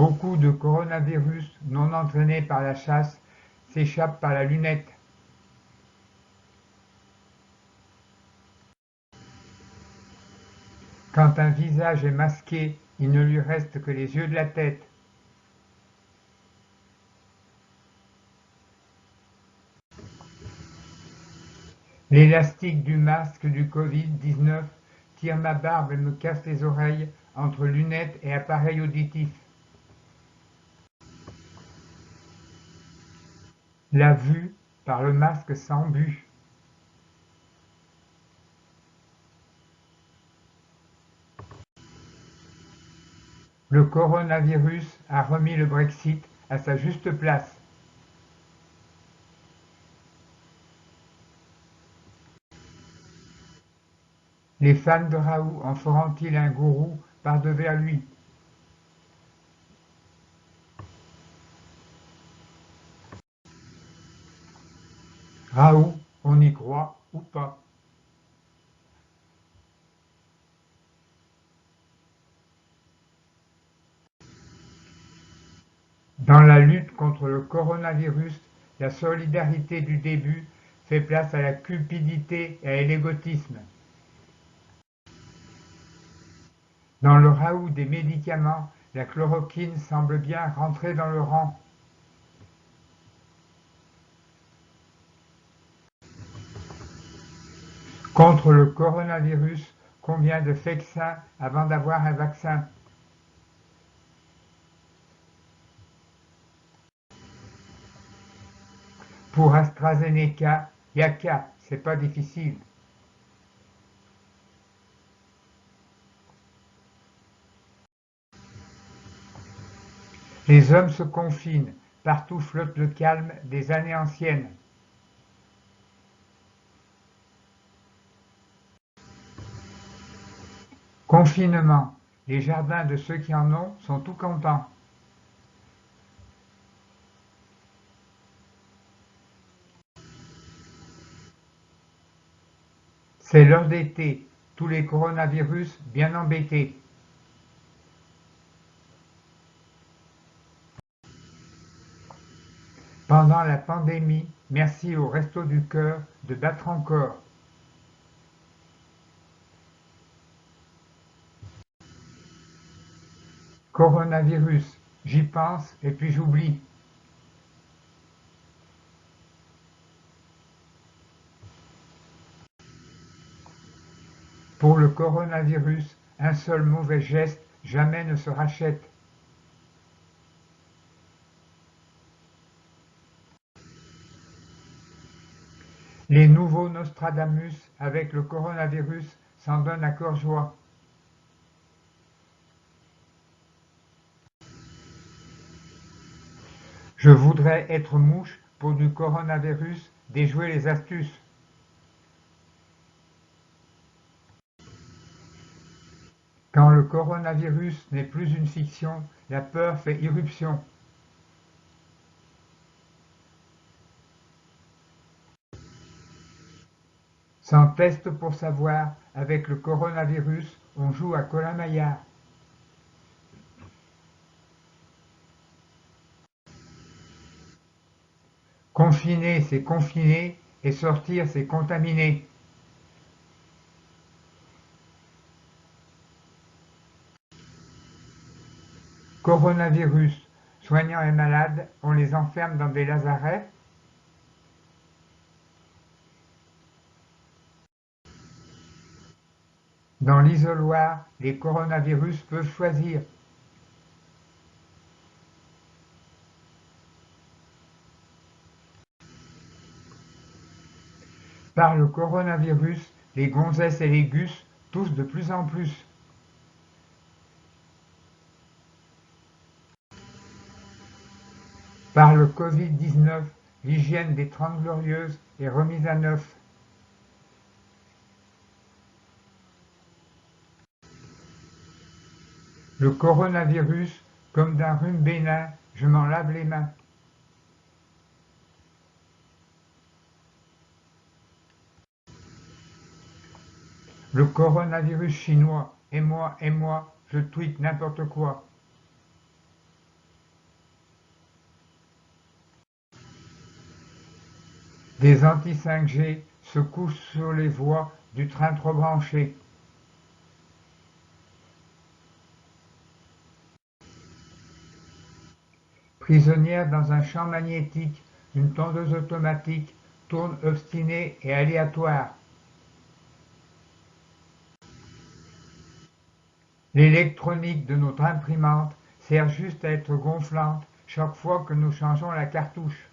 Beaucoup de coronavirus non entraînés par la chasse s'échappent par la lunette. Quand un visage est masqué, il ne lui reste que les yeux de la tête. L'élastique du masque du Covid-19 tire ma barbe et me casse les oreilles entre lunettes et appareil auditif. La vue par le masque sans but. Le coronavirus a remis le Brexit à sa juste place. Les fans de Raoult en feront-ils un gourou par devers lui? Raoult, on y croit ou pas? Dans la lutte contre le coronavirus, la solidarité du début fait place à la cupidité et à l'égotisme. Dans le Raoult des médicaments, la chloroquine semble bien rentrer dans le rang. Contre le coronavirus, combien de vaccins avant d'avoir un vaccin? Pour AstraZeneca, yaka, c'est pas difficile. Les hommes se confinent, partout flotte le calme des années anciennes. Confinement, les jardins de ceux qui en ont sont tout contents. C'est l'heure d'été, tous les coronavirus bien embêtés. Pendant la pandémie, merci aux Restos du Cœur de battre encore. Coronavirus, j'y pense et puis j'oublie. Pour le coronavirus, un seul mauvais geste jamais ne se rachète. Les nouveaux Nostradamus avec le coronavirus s'en donnent à cœur joie. Je voudrais être mouche pour du coronavirus, déjouer les astuces. Quand le coronavirus n'est plus une fiction, la peur fait irruption. Sans test pour savoir, avec le coronavirus, on joue à Colin-Maillard. Confiner, c'est confiner, et sortir, c'est contaminer. Coronavirus, soignants et malades, on les enferme dans des lazarets. Dans l'isoloir, les coronavirus peuvent choisir. Par le coronavirus, les gonzesses et les gus toussent de plus en plus. Par le Covid-19, l'hygiène des 30 glorieuses est remise à neuf. Le coronavirus, comme d'un rhume bénin, je m'en lave les mains. Le coronavirus chinois, et moi, je tweete n'importe quoi. Des anti-5G se couchent sur les voies du train trop branché. Prisonnière dans un champ magnétique, une tondeuse automatique tourne obstinée et aléatoire. L'électronique de notre imprimante sert juste à être gonflante chaque fois que nous changeons la cartouche.